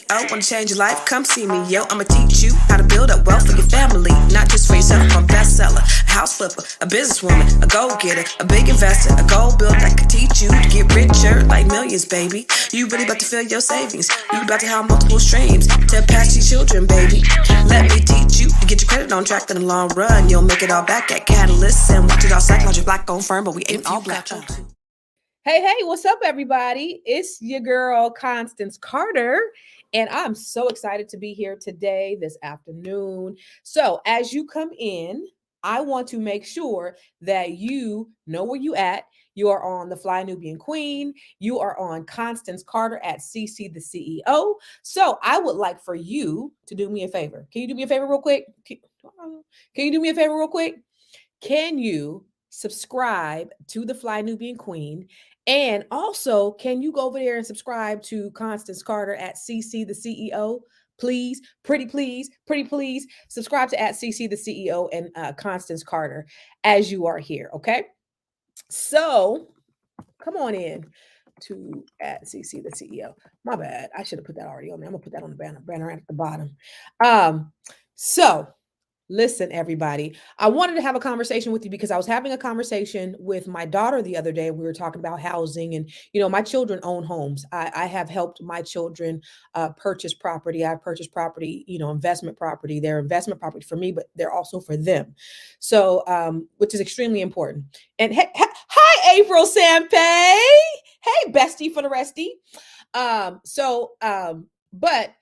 Oh, wanna change your life? Come see me, yo. I'ma teach you how to build up wealth for your family, not just for yourself. I'm a bestseller, a house flipper, a businesswoman, a go-getter, a big investor, a goal builder that can teach you to get richer like millions, baby. You really about to fill your savings. You about to have multiple streams to pass your children, baby. Let me teach you to get your credit on track in the long run. You'll make it all back at Catalyst and watch it all psychology black on firm, but we ain't all black. Hey, what's up, everybody? It's your girl, Constance Carter, and I'm so excited to be here today, this afternoon. So, as you come in, I want to make sure that you know where you at. You are on the Fly Nubian Queen. You are on Constance Carter at CC the CEO. So, I would like for you to do me a favor. Can you do me a favor real quick? Can you do me a favor real quick? Can you subscribe to the Fly Nubian Queen? And also, can you go over there and subscribe to Constance Carter at CC the CEO? Please, pretty please, subscribe to at CC the CEO and Constance Carter as you are here. Okay. So come on in to at CC the CEO. My bad. I should have put that already on there. I'm gonna put that on the banner at the bottom. So listen, everybody, I wanted to have a conversation with you because I was having a conversation with my daughter the other day. We were talking about housing and, my children own homes. I have helped my children purchase property. I purchased property, investment property. They're investment property for me, but they're also for them. So, which is extremely important. And hi, April Sampay. Hey, bestie for the restie. But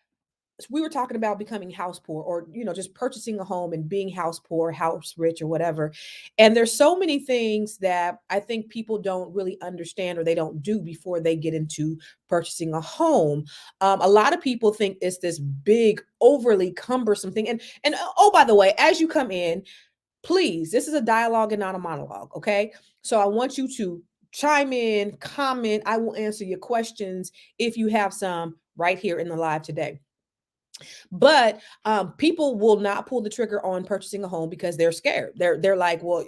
we were talking about becoming house poor or just purchasing a home and being house poor, house rich or whatever. And there's so many things that I think people don't really understand or they don't do before they get into purchasing a home. A lot of people think it's this big overly cumbersome thing. And oh, by the way, as you come in, please, this is a dialogue and not a monologue. Okay, so I want you to chime in, comment. I will answer your questions if you have some right here in the live today. But people will not pull the trigger on purchasing a home because they're scared. They're like, well,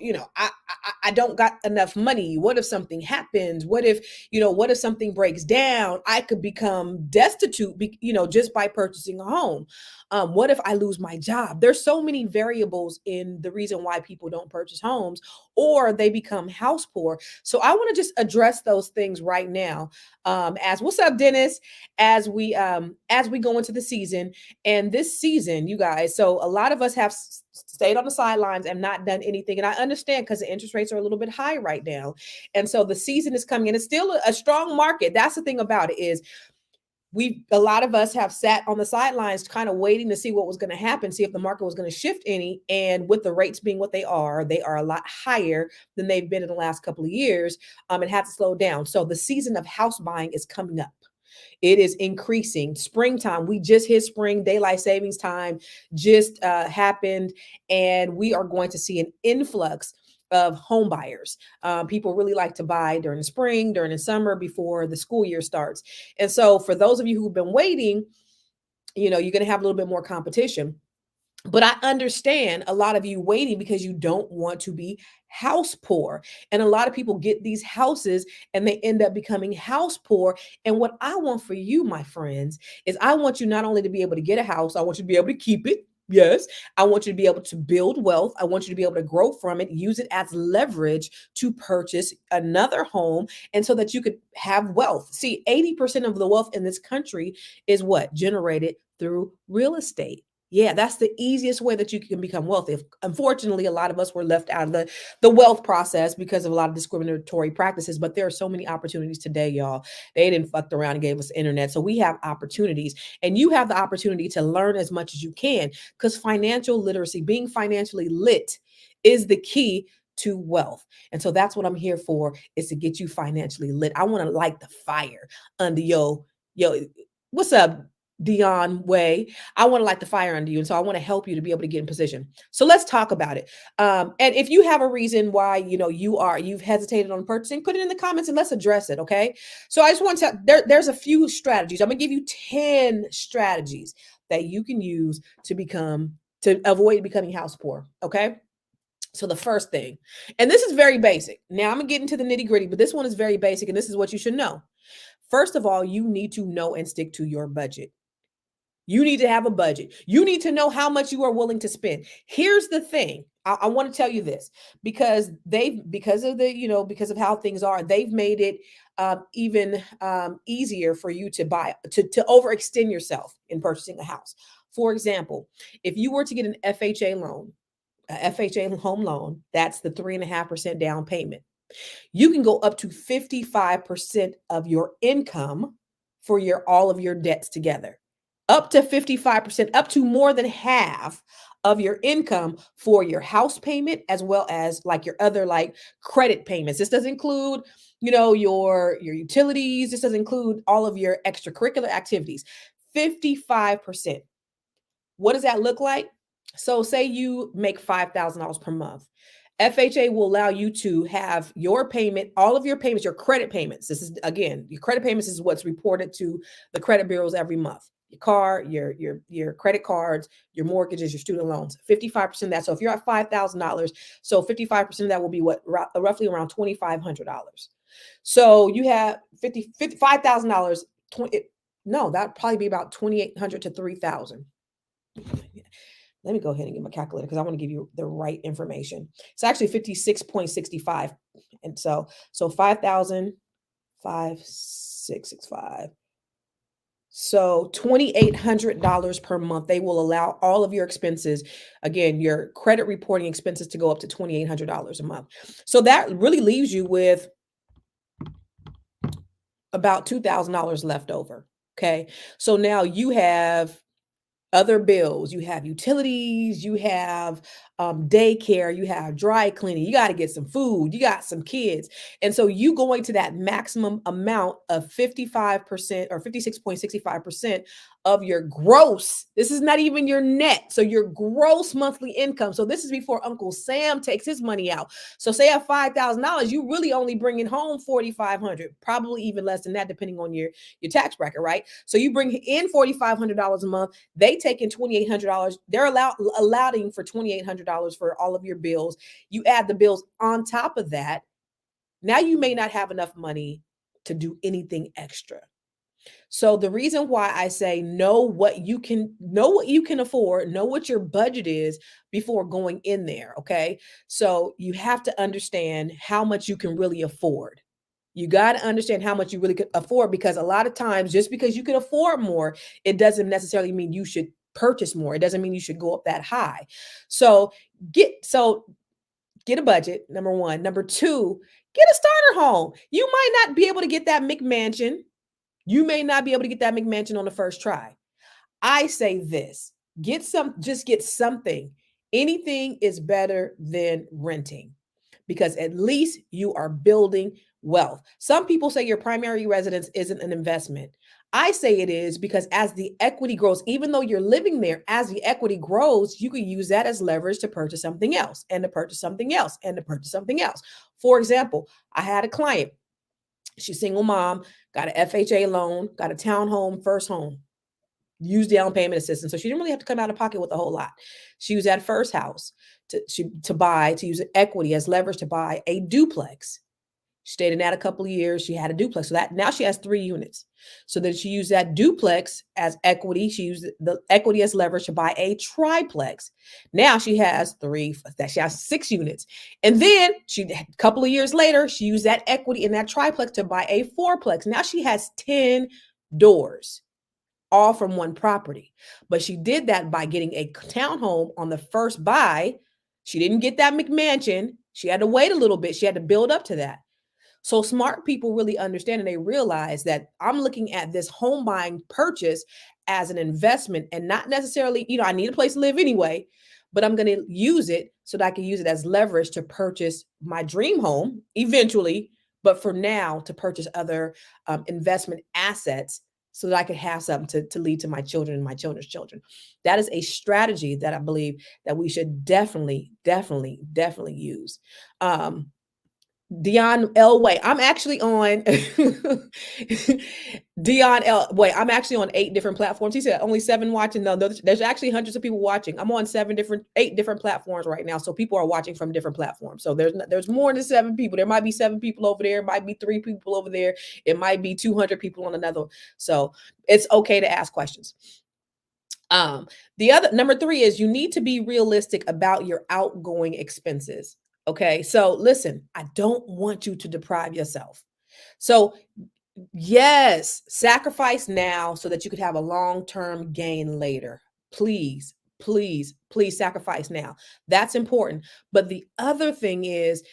I don't got enough money. What if something happens? What if something breaks down? I could become destitute, just by purchasing a home. What if I lose my job? There's so many variables in the reason why people don't purchase homes or they become house poor. So I want to just address those things right now. As what's up, Dennis? As we go into the season. And this season, you guys, so a lot of us have stayed on the sidelines and not done anything. And I understand because the interest rates are a little bit high right now. And so the season is coming and it's still a strong market. That's the thing about it is a lot of us have sat on the sidelines kind of waiting to see what was going to happen, see if the market was going to shift any. And with the rates being what they are a lot higher than they've been in the last couple of years. It had to slow down. So the season of house buying is coming up. It is increasing. Springtime, we just hit spring. Daylight savings time just happened, and we are going to see an influx of home buyers. People really like to buy during the spring, during the summer, before the school year starts. And so for those of you who've been waiting, you're going to have a little bit more competition. But I understand a lot of you waiting because you don't want to be house poor. And a lot of people get these houses and they end up becoming house poor. And what I want for you, my friends, is I want you not only to be able to get a house, I want you to be able to keep it. Yes. I want you to be able to build wealth. I want you to be able to grow from it, use it as leverage to purchase another home. And so that you could have wealth. See, 80% of the wealth in this country is what? Generated through real estate. Yeah, that's the easiest way that you can become wealthy. Unfortunately, a lot of us were left out of the wealth process because of a lot of discriminatory practices, but there are so many opportunities today, y'all. They didn't fuck around and gave us the internet. So we have opportunities and you have the opportunity to learn as much as you can because financial literacy, being financially lit is the key to wealth. And so that's what I'm here for, is to get you financially lit. I want to light the fire under yo, what's up? Dion Way. I want to light the fire under you. And so I want to help you to be able to get in position. So let's talk about it. And if you have a reason why, you've hesitated on purchasing, put it in the comments and let's address it. Okay. So I just want to, there's a few strategies. I'm going to give you 10 strategies that you can use to avoid becoming house poor. Okay. So the first thing, and this is very basic. Now I'm gonna get into the nitty gritty, but this one is very basic and this is what you should know. First of all, you need to know and stick to your budget. You need to have a budget. You need to know how much you are willing to spend. Here's the thing. I want to tell you this because because of the, because of how things are, they've made it even easier for you to to overextend yourself in purchasing a house. For example, if you were to get an FHA loan, a FHA home loan, that's the 3.5% down payment. You can go up to 55% of your income for all of your debts together. Up to 55%, up to more than half of your income for your house payment, as well as like your other like credit payments. This does include, your utilities. This does include all of your extracurricular activities. 55%. What does that look like? So say you make $5,000 per month. FHA will allow you to have your payment, all of your payments, your credit payments. This is, again, your credit payments is what's reported to the credit bureaus every month. Your car, your credit cards, your mortgages, your student loans, 55% of that. So if you're at $5,000, so 55% of that will be roughly around $2,500. So you have $5,000, no, that'd probably be about $2,800 to $3,000. Let me go ahead and get my calculator because I want to give you the right information. It's actually 56.65. And so 5,000, 5,665. So $2,800 per month. They will allow all of your expenses, again, your credit reporting expenses, to go up to $2,800 a month. So that really leaves you with about $2,000 left over. Okay. So now you have other bills, you have utilities, you have daycare, you have dry cleaning, you got to get some food, you got some kids. And so you going to that maximum amount of 55% or 56.65% of your gross. This is not even your net. So your gross monthly income. So this is before Uncle Sam takes his money out. So say at $5,000, you really only bringing home $4,500, probably even less than that, depending on your tax bracket, right? So you bring in $4,500 a month. They take in $2,800. They're allowing for $2,800 for all of your bills. You add the bills on top of that. Now you may not have enough money to do anything extra. So the reason why I say know what you can afford, know what your budget is before going in there. Okay. So you have to understand how much you can really afford. You got to understand how much you really could afford, because a lot of times, just because you can afford more, it doesn't necessarily mean you should purchase more. It doesn't mean you should go up that high. So get a budget, number one. Number two, get a starter home. You might not be able to get that McMansion. You may not be able to get that McMansion on the first try. I say this, just get something. Anything is better than renting, because at least you are building wealth. Some people say your primary residence isn't an investment. I say it is, because as the equity grows, even though you're living there, as the equity grows, you can use that as leverage to purchase something else, and to purchase something else, and to purchase something else. For example, I had a client. She's a single mom, got an FHA loan, got a townhome, first home, used down payment assistance. So she didn't really have to come out of pocket with a whole lot. She used that first house to use equity as leverage to buy a duplex. She stayed in that a couple of years. She had a duplex. So that now she has 3 units. So then she used that duplex as equity. She used the equity as leverage to buy a triplex. Now she has 6 units. And then a couple of years later, she used that equity in that triplex to buy a fourplex. Now she has 10 doors, all from one property. But she did that by getting a townhome on the first buy. She didn't get that McMansion. She had to wait a little bit. She had to build up to that. So smart people really understand, and they realize that I'm looking at this home buying purchase as an investment, and not necessarily, I need a place to live anyway, but I'm going to use it so that I can use it as leverage to purchase my dream home eventually. But for now, to purchase other investment assets so that I could have something to lead to my children and my children's children. That is a strategy that I believe that we should definitely use. Dion L. Way. I'm actually on Dion L. Way. I'm actually on 8 different platforms. He said only 7 watching. No, there's actually hundreds of people watching. I'm on 8 different platforms right now. So people are watching from different platforms. So there's more than 7 people. There might be 7 people over there. It might be 3 people over there. It might be 200 people on another. So it's okay to ask questions. The other number three is you need to be realistic about your outgoing expenses. Okay. So listen, I don't want you to deprive yourself. So yes, sacrifice now so that you could have a long-term gain later. Please, please, please sacrifice now. That's important. But the other thing is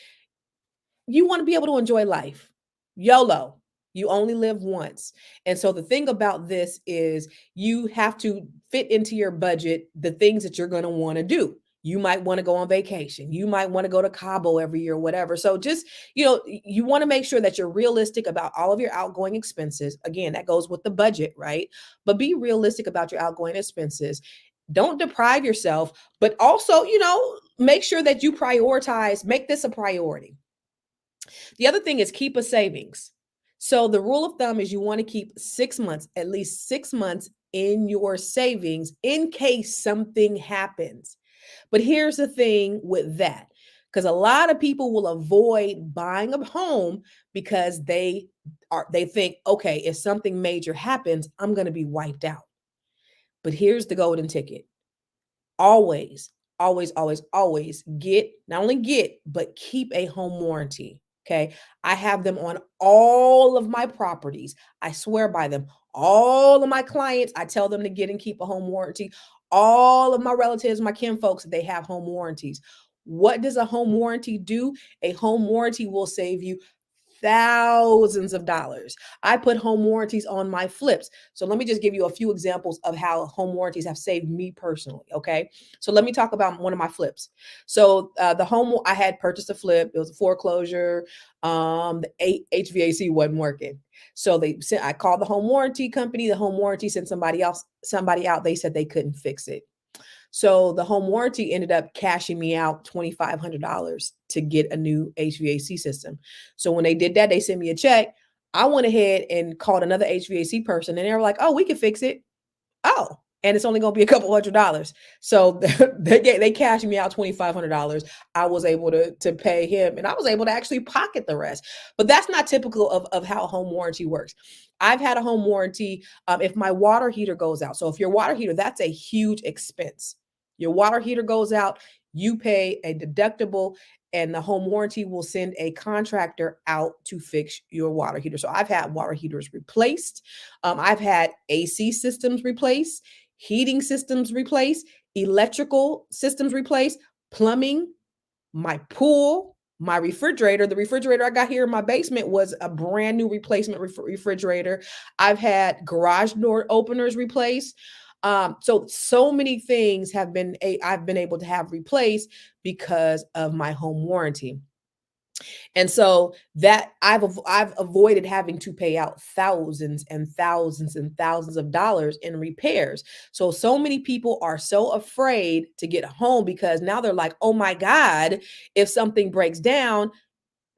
you want to be able to enjoy life. YOLO. You only live once. And so the thing about this is you have to fit into your budget the things that you're going to want to do. You might want to go on vacation. You might want to go to Cabo every year, whatever. So just, you want to make sure that you're realistic about all of your outgoing expenses. Again, that goes with the budget, right? But be realistic about your outgoing expenses. Don't deprive yourself, but also, make sure that you prioritize, make this a priority. The other thing is keep a savings. So the rule of thumb is you want to keep 6 months, at least 6 months in your savings in case something happens. But here's the thing with that, because a lot of people will avoid buying a home because they think, okay, if something major happens, I'm going to be wiped out. But here's the golden ticket. Always, always, always, always not only get, but keep a home warranty. Okay. I have them on all of my properties. I swear by them. All of my clients, I tell them to get and keep a home warranty. All of my relatives, my kin folks, they have home warranties. What does a home warranty do? A home warranty will save you thousands of dollars. I put home warranties on my flips. So let me just give you a few examples of how home warranties have saved me personally. Okay. So let me talk about one of my flips. So the home I had purchased a flip, it was a foreclosure. The HVAC wasn't working. So I called the home warranty company. The home warranty sent somebody out. They said they couldn't fix it. So the home warranty ended up cashing me out $2,500 to get a new HVAC system. So when they did that, they sent me a check. I went ahead and called another HVAC person and they were like, oh, we can fix it. Oh, and it's only going to be a couple $100s. So they cashed me out $2,500. I was able to pay him and I was able to actually pocket the rest. But that's not typical of how a home warranty works. I've had a home warranty if my water heater goes out. So if your water heater, that's a huge expense. Your water heater goes out, you pay a deductible and the home warranty will send a contractor out to fix your water heater. So I've had water heaters replaced. I've had AC systems replaced, heating systems replaced, electrical systems replaced, plumbing, my pool, my refrigerator. The refrigerator I got here in my basement was a brand new replacement refrigerator. I've had garage door openers replaced. So many things I've been able to have replaced because of my home warranty. And so that I've avoided having to pay out thousands and thousands and thousands of dollars in repairs. So many people are so afraid to get home because now they're like, "Oh my God, if something breaks down,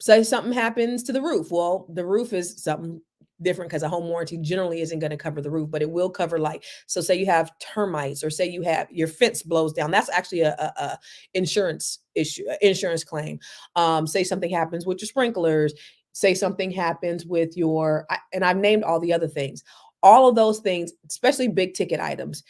say something happens to the roof." Well, the roof is something different because a home warranty generally isn't going to cover the roof, but it will cover so say you have termites or say you have your fence blows down. That's actually a insurance issue, insurance claim. Say something happens with your sprinklers, say something happens with and I've named all the other things. All of those things, especially big ticket items,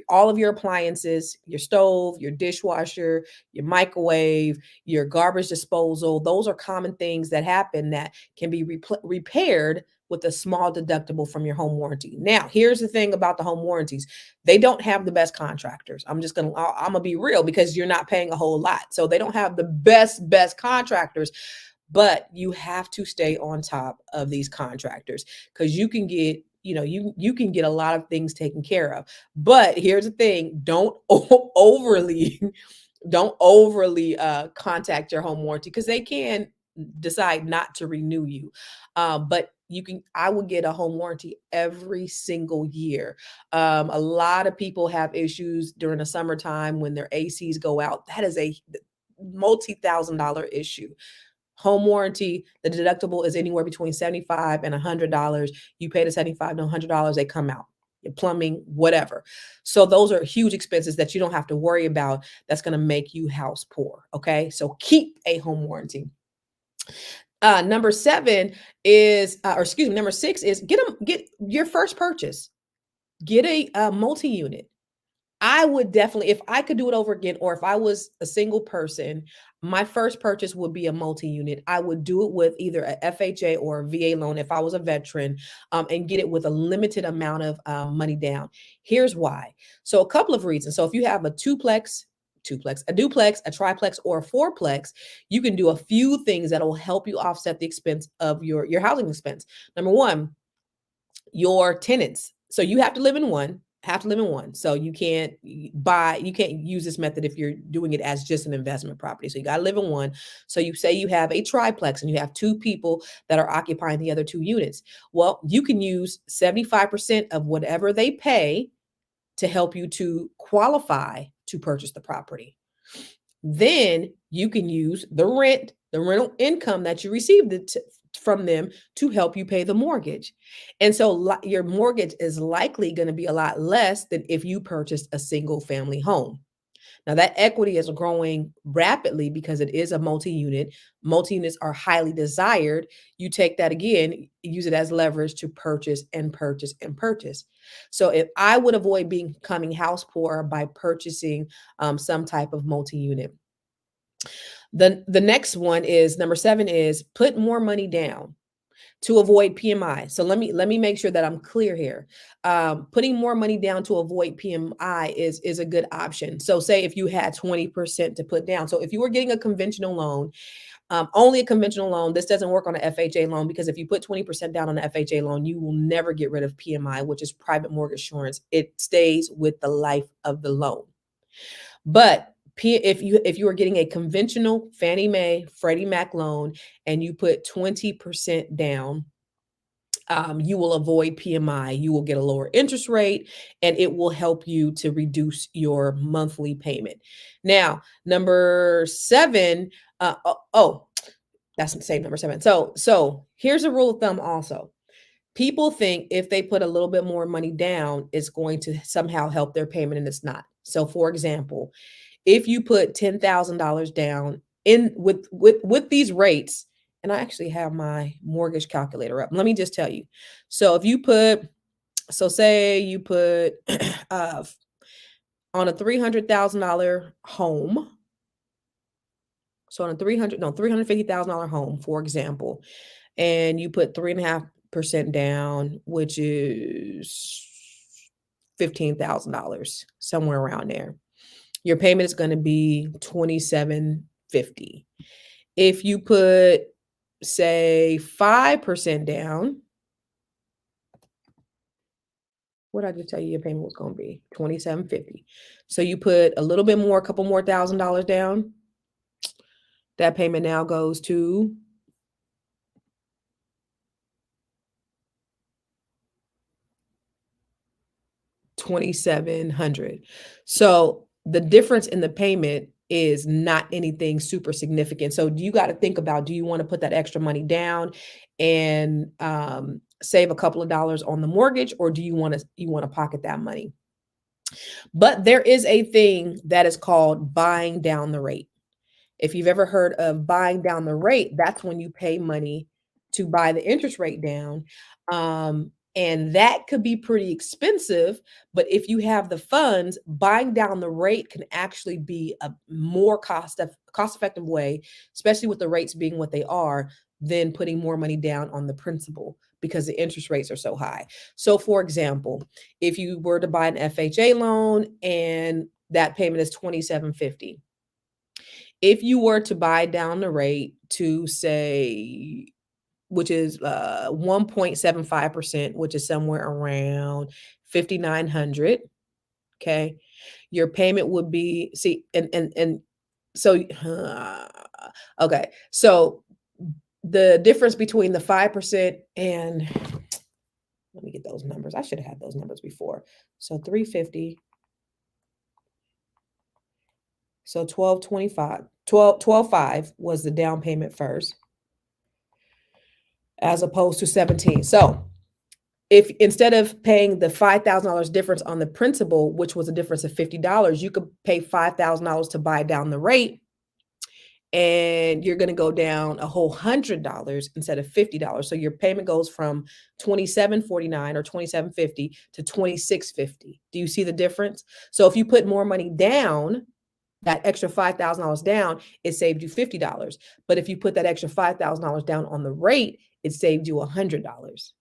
all of your appliances, your stove, your dishwasher, your microwave, your garbage disposal, those are common things that happen that can be repaired with a small deductible from your home warranty. Now, here's the thing about the home warranties. They don't have the best contractors. I'm going to be real because you're not paying a whole lot. So they don't have the best contractors, but you have to stay on top of these contractors because you can get you can get a lot of things taken care of. But here's the thing, don't overly contact your home warranty because they can decide not to renew you. But I would get a home warranty every single year. A lot of people have issues during the summertime when their ACs go out. That is a multi-$1,000 issue. Home warranty, the deductible is anywhere between $75 and $100. You pay the $75 to $100, they come out. Your plumbing, whatever. So those are huge expenses that you don't have to worry about. That's going to make you house poor. Okay. So keep a home warranty. Number 6 is get your first purchase. Get a multi-unit. I would definitely, if I could do it over again, or if I was a single person, my first purchase would be a multi-unit. I would do it with either a FHA or a VA loan if I was a veteran, and get it with a limited amount of money down. Here's why. So a couple of reasons. So if you have a a duplex, a triplex, or a fourplex, you can do a few things that will help you offset the expense of your housing expense. Number one, your tenants. So you have to live in one, So you can't you can't use this method if you're doing it as just an investment property. So you got to live in one. So you say you have a triplex and you have two people that are occupying the other two units. Well, you can use 75% of whatever they pay to help you to qualify to purchase the property. Then you can use the rental income that you received from them to help you pay the mortgage. And so your mortgage is likely going to be a lot less than if you purchased a single family home. Now, that equity is growing rapidly because it is a multi-unit. Multi-units are highly desired. You take that again, use it as leverage to purchase and purchase and purchase. So if I would avoid becoming house poor by purchasing some type of multi-unit. The next one is number 7 is put more money down to avoid PMI. So let me make sure that I'm clear here. Putting more money down to avoid PMI is a good option. So say if you had 20% to put down. So if you were getting a conventional loan, only a conventional loan, this doesn't work on an FHA loan, because if you put 20% down on an FHA loan, you will never get rid of PMI, which is private mortgage insurance. It stays with the life of the loan. But if you are getting a conventional Fannie Mae, Freddie Mac loan, and you put 20% down, you will avoid PMI. You will get a lower interest rate, and it will help you to reduce your monthly payment. Now, number 7. That's the same number 7. So here's a rule of thumb also. People think if they put a little bit more money down, it's going to somehow help their payment, and it's not. So for example, if you put $10,000 down in with these rates, and I actually have my mortgage calculator up. Let me just tell you. So if you say you put on a $300,000 home. So on a $350,000 home, for example, and you put 3.5% down, which is $15,000, somewhere around there. Your payment is going to be $2,750. If you put, say, 5% down, what did I just tell you your payment was going to be? $2,750. So you put a little bit more, a couple more $1,000 down. That payment now goes to $2,700. So the difference in the payment is not anything super significant. So you got to think about, do you want to put that extra money down and save a couple of dollars on the mortgage, or do you want to pocket that money? But there is a thing that is called buying down the rate. If you've ever heard of buying down the rate, that's when you pay money to buy the interest rate down. And that could be pretty expensive, but if you have the funds, buying down the rate can actually be a more cost-effective way, especially with the rates being what they are, than putting more money down on the principal, because the interest rates are so high. So for example, if you were to buy an FHA loan and that payment is $2,750, if you were to buy down the rate to, say, which is 1.75%, which is somewhere around $5,900. Okay, your payment would be okay. So the difference between the 5% and, let me get those numbers. I should have had those numbers before. So 350. So 12.5 was the down payment first, as opposed to 17. So if instead of paying the $5,000 difference on the principal, which was a difference of $50, you could pay $5,000 to buy down the rate, and you're going to go down a whole $100 instead of $50. So your payment goes from 27.49 or 27.50 to 26.50. Do you see the difference? So if you put more money down, that extra $5,000 down, it saved you $50. But if you put that extra $5,000 down on the rate, it saved you $100.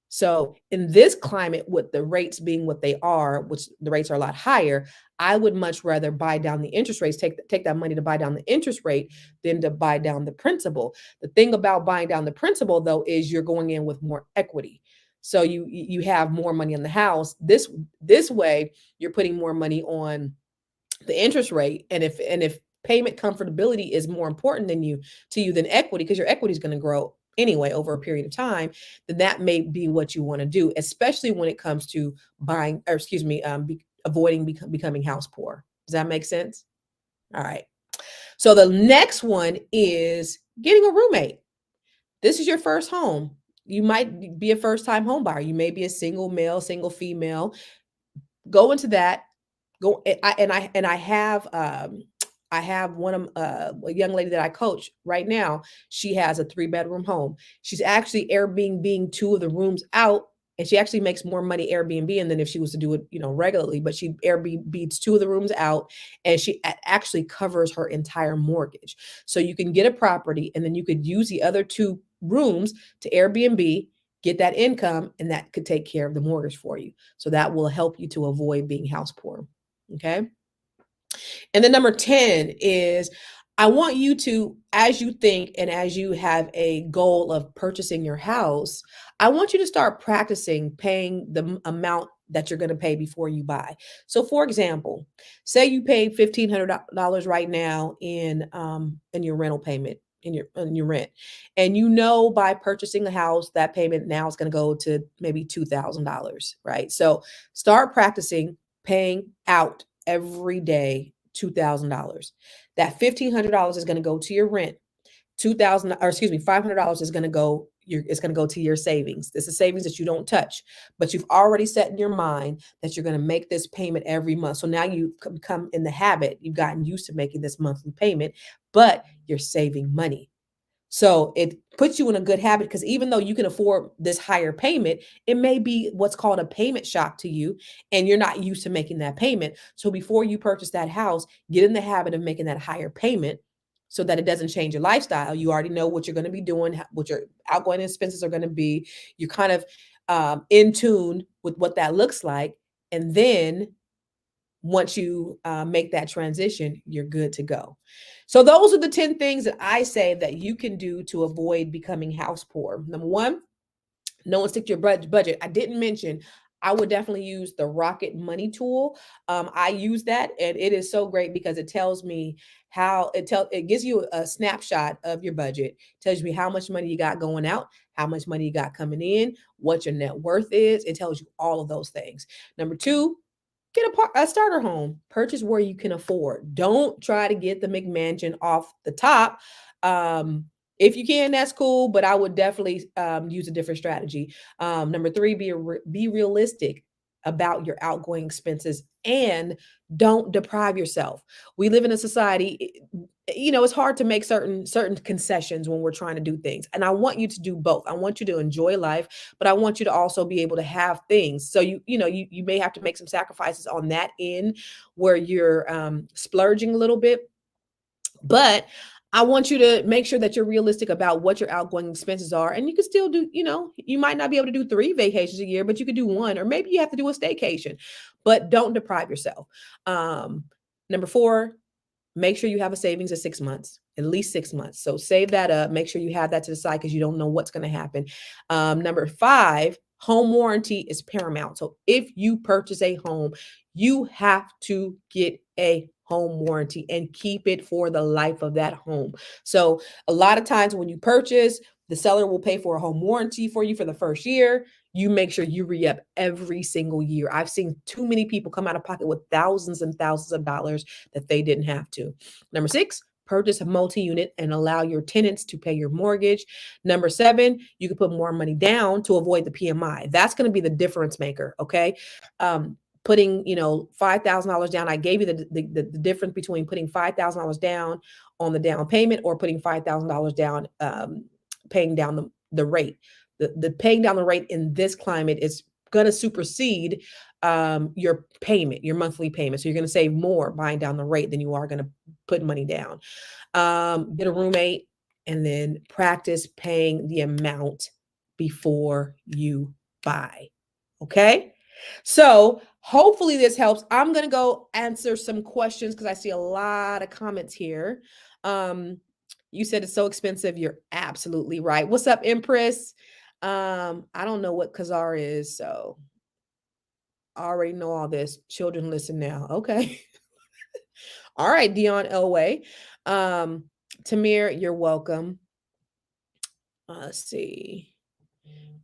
So in this climate, with the rates being what they are, which the rates are a lot higher, I would much rather buy down the interest rates, take that money to buy down the interest rate than to buy down the principal. The thing about buying down the principal, though, is you're going in with more equity. So you have more money on the house. This way, you're putting more money on the interest rate. And if payment comfortability is more important to you than equity, because your equity is going to grow anyway over a period of time, then that may be what you want to do, especially when it comes to buying, or excuse me, avoiding becoming house poor. Does that make sense? All right. So the next one is getting a roommate. This is your first home. You might be a first time home buyer. You may be a single male, single female. Go into that. I have one of a young lady that I coach right now. She has a 3-bedroom home. She's actually Airbnb two of the rooms out, and she actually makes more money Airbnb than if she was to do it, regularly. But she Airbnbs two of the rooms out, and she actually covers her entire mortgage. So you can get a property, and then you could use the other 2 rooms to Airbnb, get that income, and that could take care of the mortgage for you. So that will help you to avoid being house poor. Okay. And then number 10 is, I want you to, as you think and as you have a goal of purchasing your house, I want you to start practicing paying the amount that you're going to pay before you buy. So for example, say you paid $1,500 right now in your rental payment, in your rent. And by purchasing a house, that payment now is going to go to maybe $2,000, right? So start practicing paying out every day $2,000. That $1,500 is going to go to your rent. $500 is going to go to your savings. This is savings that you don't touch, but you've already set in your mind that you're going to make this payment every month. So now you've come in the habit, you've gotten used to making this monthly payment, but you're saving money. So it puts you in a good habit, because even though you can afford this higher payment, it may be what's called a payment shock to you, and you're not used to making that payment. So before you purchase that house, get in the habit of making that higher payment so that it doesn't change your lifestyle. You already know what you're going to be doing, what your outgoing expenses are going to be. You're kind of in tune with what that looks like. And then once you make that transition, you're good to go. So those are the 10 things that I say that you can do to avoid becoming house poor. Number 1, no one stick to your budget. I didn't mention, I would definitely use the Rocket Money tool. I use that, and it is so great because it tells me it gives you a snapshot of your budget, tells me how much money you got going out, how much money you got coming in, what your net worth is. It tells you all of those things. Number 2, get a starter home. Purchase where you can afford. Don't try to get the McMansion off the top. If you can, that's cool, but I would definitely use a different strategy. Number 3, be realistic about your outgoing expenses, and don't deprive yourself. We live in a society, it's hard to make certain concessions when we're trying to do things. And I want you to do both. I want you to enjoy life, but I want you to also be able to have things. So you may have to make some sacrifices on that end where you're splurging a little bit, but I want you to make sure that you're realistic about what your outgoing expenses are. And you can still do, you might not be able to do 3 vacations a year, but you could do 1, or maybe you have to do a staycation, but don't deprive yourself. Number 4, make sure you have a savings of 6 months, at least 6 months. So save that up. Make sure you have that to the side, because you don't know what's going to happen. Number 5, home warranty is paramount. So if you purchase a home, you have to get a home warranty and keep it for the life of that home. So a lot of times when you purchase, the seller will pay for a home warranty for you for the first year. You make sure you re-up every single year. I've seen too many people come out of pocket with thousands and thousands of dollars that they didn't have to. Number 6, purchase a multi-unit and allow your tenants to pay your mortgage. Number 7, you can put more money down to avoid the PMI. That's going to be the difference maker. Okay. putting, $5,000 down. I gave you the difference between putting $5,000 down on the down payment or putting $5,000 down, paying down the rate. The paying down the rate in this climate is going to supersede your payment, your monthly payment. So you're going to save more buying down the rate than you are going to put money down. Get a roommate and then practice paying the amount before you buy. Okay. So hopefully this helps. I'm going to go answer some questions because I see a lot of comments here. You said it's so expensive. You're absolutely right. What's up, Empress? I don't know what Khazar is, so I already know all this. Children listen now. Okay. All right, Dion Elway. Tamir, you're welcome. Let's see.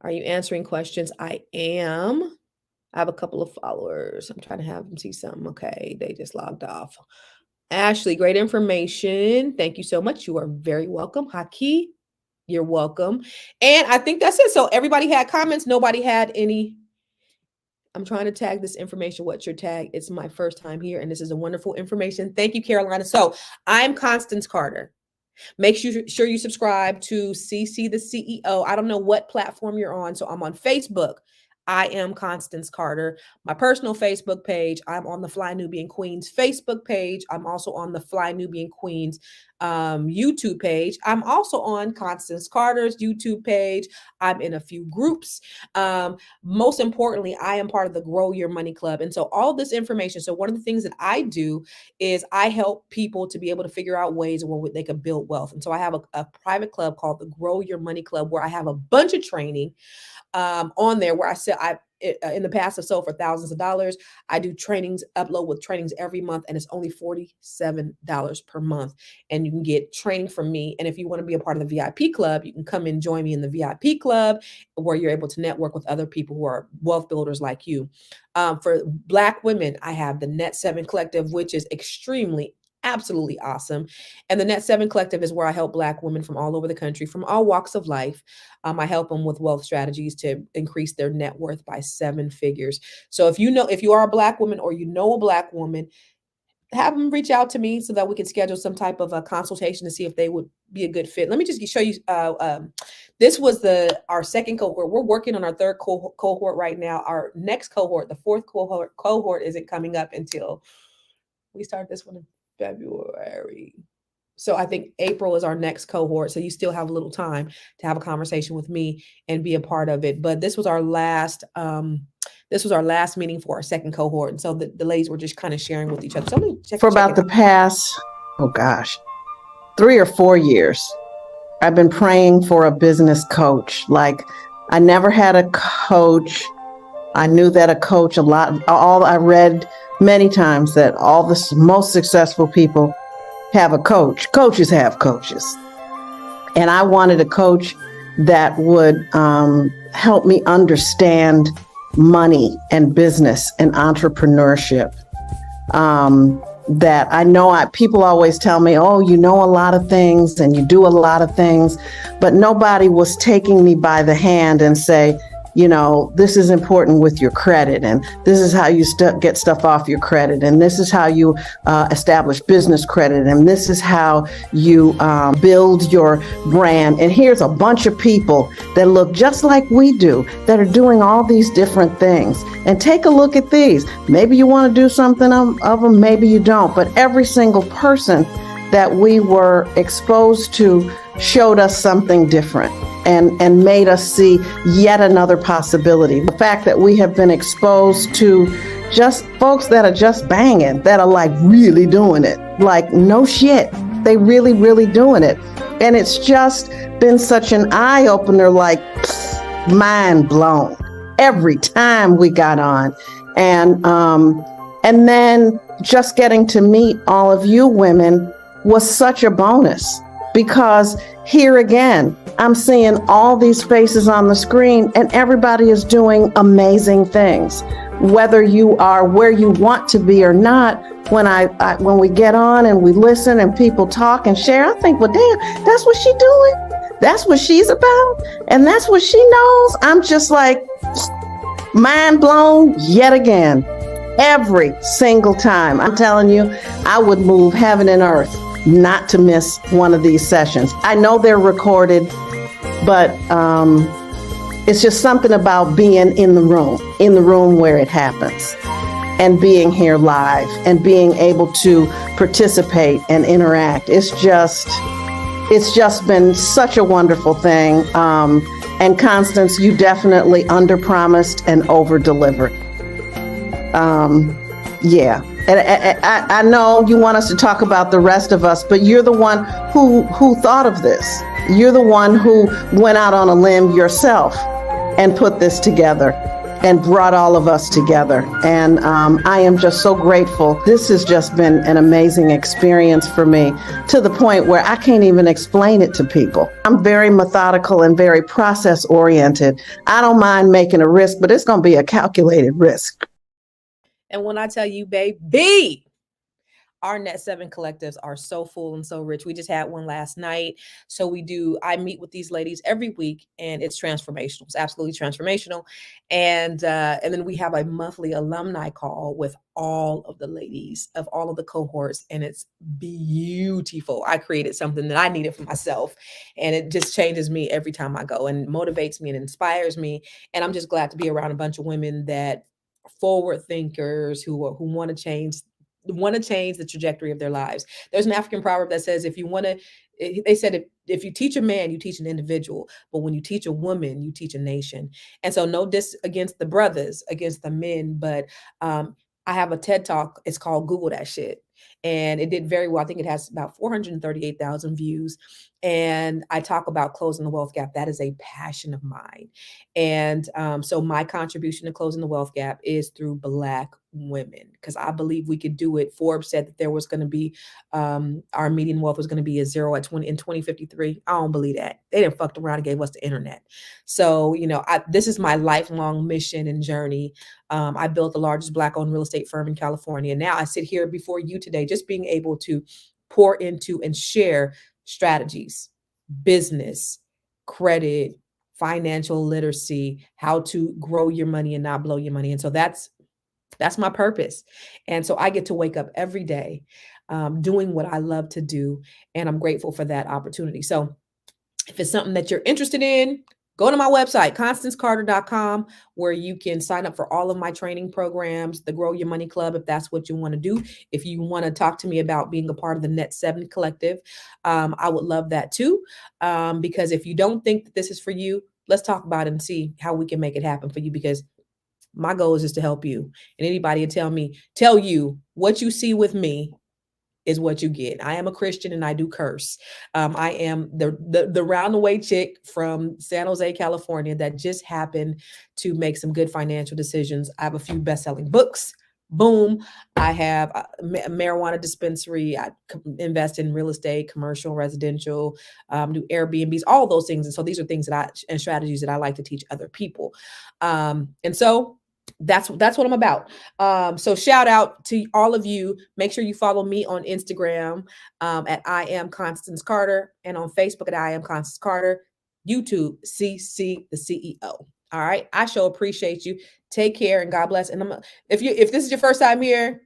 Are you answering questions? I am. I have a couple of followers. I'm trying to have them see something. Okay, they just logged off. Ashley, great information. Thank you so much. You are very welcome. Haki, you're welcome. And I think that's it. So everybody had comments. Nobody had any. I'm trying to tag this information. What's your tag? It's my first time here, and this is a wonderful information. Thank you, Carolina. So I'm Constance Carter. Make sure you subscribe to CC the CEO. I don't know what platform you're on. So I'm on Facebook. I am Constance Carter. My personal Facebook page, I'm on the Fly Nubian Queens Facebook page. I'm also on the Fly Nubian Queens YouTube page. I'm also on Constance Carter's YouTube page. I'm in a few groups. Most importantly, I am part of the Grow Your Money Club. And so all this information, so one of the things that I do is I help people to be able to figure out ways where they can build wealth. And so I have a private club called the Grow Your Money Club, where I have a bunch of training on there where I said in the past have sold for thousands of dollars. I do trainings, upload with trainings every month, and it's only $47 per month. And you can get training from me. And if you want to be a part of the VIP club, you can come and join me in the VIP club, where you're able to network with other people who are wealth builders like you. For Black women, I have the Net 7 Collective, which is absolutely awesome. And the Net 7 Collective is where I help Black women from all over the country, from all walks of life. I help them with wealth strategies to increase their net worth by 7 figures. So if you are a Black woman or you know a Black woman, have them reach out to me so that we can schedule some type of a consultation to see if they would be a good fit. Let me just show you. This was our second cohort. We're working on our third cohort right now. Our next cohort, the fourth cohort isn't coming up until we start this one in February. So I think April is our next cohort. So you still have a little time to have a conversation with me and be a part of it. But this was our last meeting for our second cohort. And so the ladies were just kind of sharing with each other. So let me check. For about the past, 3 or 4 years, I've been praying for a business coach. Like, I never had a coach. I knew that a coach I read many times that all the most successful people have a coach. Coaches have coaches. And I wanted a coach that would help me understand money and business and entrepreneurship. That I know people always tell me, oh, you know a lot of things and you do a lot of things, but nobody was taking me by the hand and say, this is important with your credit, and this is how you get stuff off your credit, and this is how you establish business credit, and this is how you build your brand. And here's a bunch of people that look just like we do that are doing all these different things. And take a look at these. Maybe you want to do something of them, maybe you don't. But every single person that we were exposed to showed us something different and made us see yet another possibility. The fact that we have been exposed to just folks that are just banging, that are like really doing it, like no shit, they really, really doing it. And it's just been such an eye opener, like mind blown every time we got on. And then just getting to meet all of you women was such a bonus, because here again, I'm seeing all these faces on the screen and everybody is doing amazing things. Whether you are where you want to be or not, when we get on and we listen and people talk and share, I think, well, damn, that's what she's doing. That's what she's about. And that's what she knows. I'm just like mind blown yet again. every single time. I'm telling you, I would move heaven and earth not to miss one of these sessions. I know they're recorded, but it's just something about being in the room where it happens, and being here live and being able to participate and interact. It's just been such a wonderful thing. And Constance, you definitely under-promised and over-delivered. Yeah. And I know you want us to talk about the rest of us, but you're the one who thought of this. You're the one who went out on a limb yourself and put this together and brought all of us together. And I am just so grateful. This has just been an amazing experience for me, to the point where I can't even explain it to people. I'm very methodical and very process oriented. I don't mind making a risk, but it's going to be a calculated risk. And when I tell you, baby, our Net 7 collectives are so full and so rich. We just had one last night. So I meet with these ladies every week, and it's transformational. It's absolutely transformational. And then we have a monthly alumni call with all of the ladies of all of the cohorts, and it's beautiful. I created something that I needed for myself, and it just changes me every time I go, and motivates me and inspires me. And I'm just glad to be around a bunch of women that forward thinkers who want to change the trajectory of their lives. There's an African proverb that says, if you teach a man, you teach an individual, but when you teach a woman, you teach a nation. And so no diss against the brothers, against the men, but I have a TED Talk. It's called Google That Shit. And it did very well. I think it has about 438,000 views. And I talk about closing the wealth gap. That is a passion of mine. And so my contribution to closing the wealth gap is through Black women, because I believe we could do it. Forbes said that there was going to be, our median wealth was going to be a zero in 2053. I don't believe that. They didn't fucked around and gave us the internet. So, this is my lifelong mission and journey. I built the largest Black-owned real estate firm in California. Now I sit here before you today, just being able to pour into and share strategies, business, credit, financial literacy, how to grow your money and not blow your money. And so that's my purpose. And so I get to wake up every day doing what I love to do. And I'm grateful for that opportunity. So if it's something that you're interested in, go to my website, ConstanceCarter.com, where you can sign up for all of my training programs, the Grow Your Money Club, if that's what you want to do. If you want to talk to me about being a part of the Net 7 Collective, I would love that too. Because if you don't think that this is for you, let's talk about it and see how we can make it happen for you, because my goal is just to help you. And anybody tell you what you see with me is what you get. I am a Christian and I do curse. I am the round-the-way chick from San Jose, California, that just happened to make some good financial decisions. I have a few best-selling books. Boom. I have a marijuana dispensary. I invest in real estate, commercial, residential, do Airbnbs, all those things. And so these are things and strategies that I like to teach other people. And so that's what I'm about. So shout out to all of you. Make sure you follow me on Instagram at I am Constance Carter, and on Facebook at I am Constance Carter, YouTube, CC the CEO. All right. I sure appreciate you. Take care and God bless. And if this is your first time here,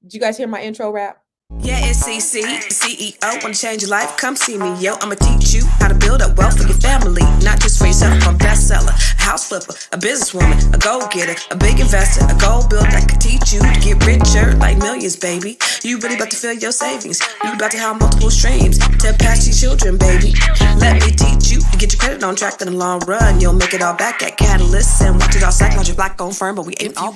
did you guys hear my intro rap? Yeah, it's CC, the CEO. Wanna change your life? Come see me, yo. I'ma teach you how to build up wealth for your family, not just for yourself. I'm a bestseller, a house flipper, a businesswoman, a go-getter, a big investor, a gold builder that could teach you to get richer like millions, baby. You really about to fill your savings. You about to have multiple streams to pass your children, baby. Let me teach you to get your credit on track in the long run. You'll make it all back at Catalyst and watch it all stack. Not your Black-owned firm, but we ain't all